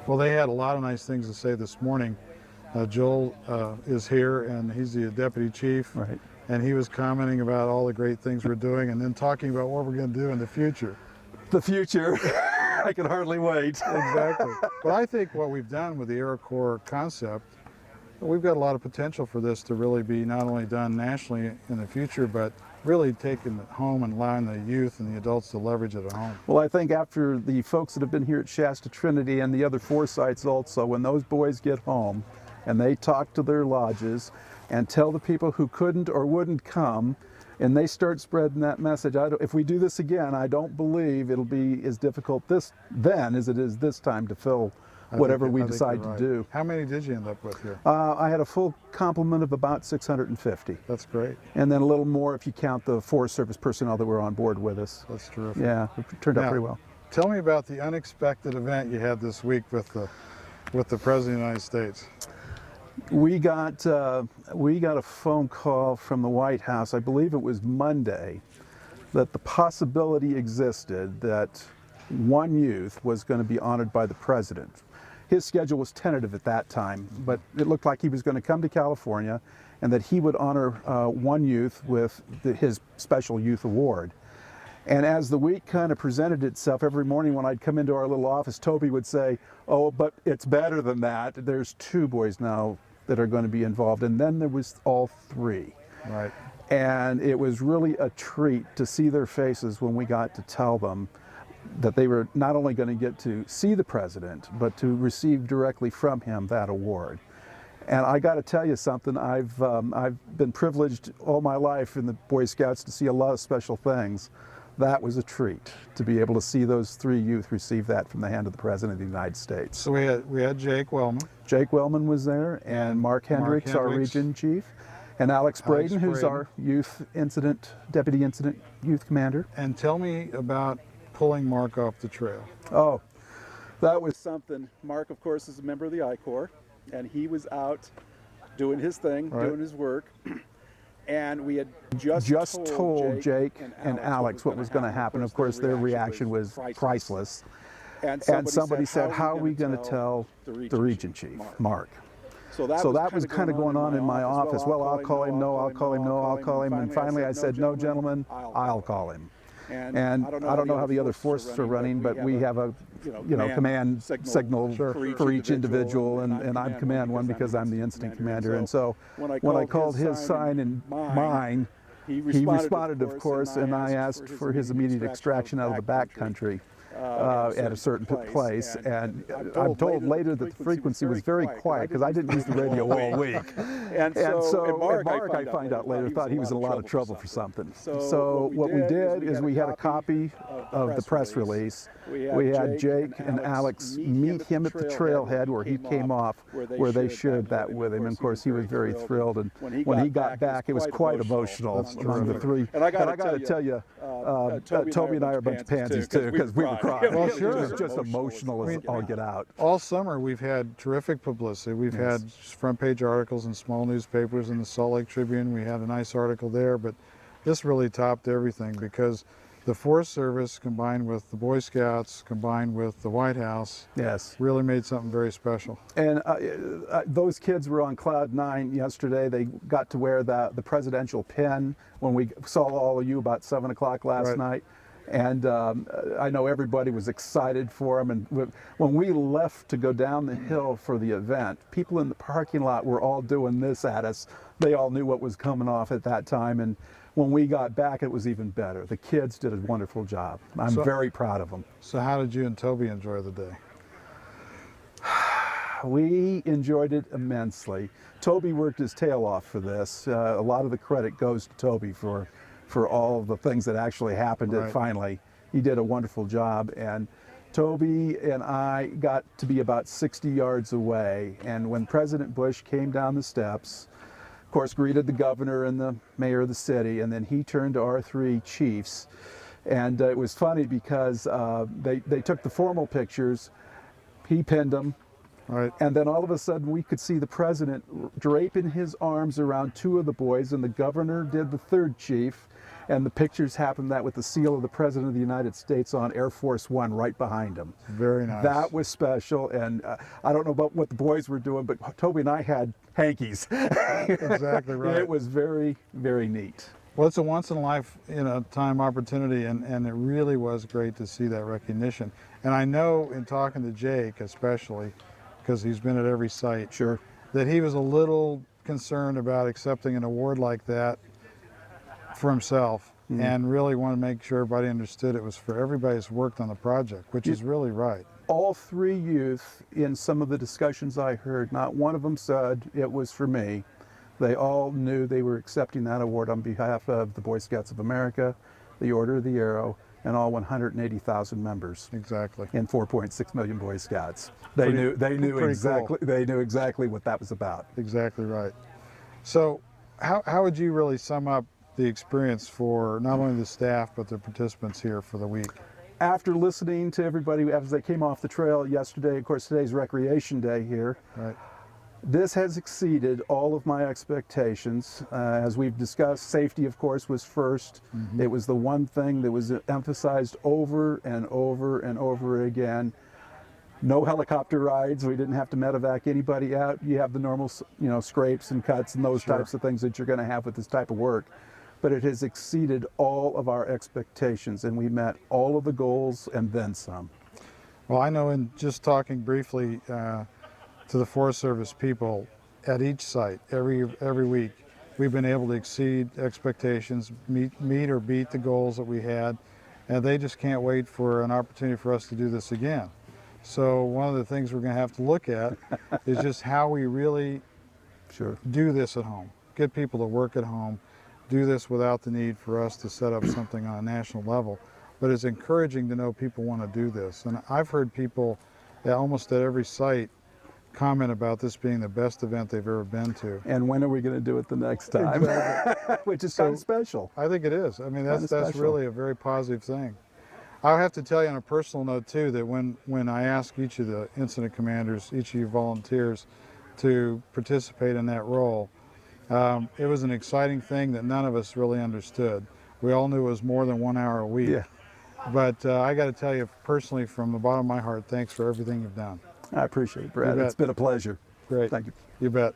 Well, they had a lot of nice things to say this morning. Joel is here, and he's the deputy chief. Right. And he was commenting about all the great things we're doing, and then talking about what we're going to do in the future. The future. I can hardly wait. Exactly. But I think what we've done with the AmeriCorps concept, we've got a lot of potential for this to really be not only done nationally in the future, but really taking it home and allowing the youth and the adults to leverage it at home. Well, I think after the folks that have been here at Shasta Trinity and the other 4 sites also, when those boys get home and they talk to their lodges and tell the people who couldn't or wouldn't come, and they start spreading that message, if we do this again, I don't believe it'll be as difficult then as it is this time to fill whatever we decide to do. How many did you end up with here? I had a full complement of about 650. That's great. And then a little more if you count the Forest Service personnel that were on board with us. That's terrific. Yeah, it turned out pretty well. Tell me about the unexpected event you had this week with the President of the United States. We got a phone call from the White House, I believe it was Monday, that the possibility existed that one youth was going to be honored by the president. His schedule was tentative at that time, but it looked like he was going to come to California and that he would honor one youth with his special youth award. And as the week kind of presented itself, every morning when I'd come into our little office, Toby would say, "Oh, but it's better than that. There's 2 boys now that are going to be involved." And then there was all 3. Right. And it was really a treat to see their faces when we got to tell them that they were not only going to get to see the president, but to receive directly from him that award. And I got to tell you something, I've been privileged all my life in the Boy Scouts to see a lot of special things. That was a treat to be able to see those 3 youth receive that from the hand of the President of the United States. So we had Jake Wellman. Jake Wellman was there, and Mark Hendricks, our region chief, and Alex Braden, who's our deputy incident youth commander. And tell me about pulling Mark off the trail. Oh, that was something. Mark, of course, is a member of the I-Corps, and he was out doing his thing, doing his work. And we had just told Jake and Alex what was going to happen. Of course, their reaction was priceless. And somebody said, "How are we going to tell the region chief, Mark?" So that was kind of going on in my office. Well, I'll call him, no, I'll call him, no, I'll call him. And finally I said, "No, gentlemen, I'll call him." And I don't know how the other forces are running, but we have a command signal for each individual, and I'm command 1 because I'm the incident commander. And so when I called his sign and mine, he responded, of course, and I asked for his immediate extraction out of the back country at a certain place. And I'm told later that the frequency was very quiet because I didn't use the radio all week. And Mark, I find out later, thought he was in a lot of trouble for something. So what we did is we had a copy of the press release. We had Jake and Alex meet him at the trailhead where he came off, where they shared that with him. And of course, he was very thrilled. And when he got back, it was quite emotional among the 3. And I got to tell you, Toby and I are a bunch of pansies too, because we were crying. Well, sure. It was just emotional as all get out. All summer we've had terrific publicity. We've had front page articles in small newspapers in the Salt Lake Tribune. We had a nice article there, but this really topped everything because the Forest Service combined with the Boy Scouts combined with the White House really made something very special. And those kids were on cloud 9 yesterday. They got to wear the presidential pin when we saw all of you about 7 o'clock last night. And I know everybody was excited for them. And when we left to go down the hill for the event, people in the parking lot were all doing this at us. They all knew what was coming off at that time. And when we got back, it was even better. The kids did a wonderful job. I'm very proud of them. So how did you and Toby enjoy the day? We enjoyed it immensely. Toby worked his tail off for this. A lot of the credit goes to Toby for all the things that actually happened. And finally, he did a wonderful job. And Toby and I got to be about 60 yards away. And when President Bush came down the steps, of course, greeted the governor and the mayor of the city, and then he turned to our 3 chiefs. And it was funny because they took the formal pictures, he pinned them, Right. And then all of a sudden we could see the president draping his arms around 2 of the boys, and the governor did the 3rd chief. And the pictures happened that with the seal of the President of the United States on Air Force One right behind him. Very nice. That was special, and I don't know about what the boys were doing, but Toby and I had hankies. Exactly right. It was very, very neat. Well, it's a once in a lifetime opportunity, and it really was great to see that recognition. And I know in talking to Jake, especially, because he's been at every site, Sure. that he was a little concerned about accepting an award like that for himself, and really wanted to make sure everybody understood it was for everybody who's worked on the project, which is really right. All 3 youth, in some of the discussions I heard, not one of them said it was for me. They all knew they were accepting that award on behalf of the Boy Scouts of America, the Order of the Arrow, and all 180,000 members. Exactly. And 4.6 million Boy Scouts. They knew exactly cool. They knew exactly what that was about. Exactly right. So how would you really sum up the experience for not only the staff but the participants here for the week? After listening to everybody as they came off the trail yesterday, of course today's recreation day here, Right. this has exceeded all of my expectations. As we've discussed, safety, of course, was first. It was the one thing that was emphasized over and over and over again. No helicopter rides. We didn't have to medevac anybody out. You have the normal, scrapes and cuts and those Sure. types of things that you're going to have with this type of work. But it has exceeded all of our expectations, and we met all of the goals and then some. Well, I know in just talking briefly to the Forest Service people at each site, every week, we've been able to exceed expectations, meet or beat the goals that we had, and they just can't wait for an opportunity for us to do this again. So one of the things we're going to have to look at is just how we really Sure. do this at home, get people to work at home, do this without the need for us to set up something on a national level. But it's encouraging to know people want to do this. And I've heard people almost at every site comment about this being the best event they've ever been to. And when are we going to do it the next time? Which is kind of special. I think it is. I mean, that's special. really a very positive thing. I'll have to tell you on a personal note too, that when I ask each of the incident commanders, each of you volunteers to participate in that role, it was an exciting thing that none of us really understood. We all knew it was more than 1 hour a week. Yeah. But I got to tell you personally, from the bottom of my heart, thanks for everything you've done. I appreciate it, Brad. You bet. It's been a pleasure. Great. Thank you. You bet.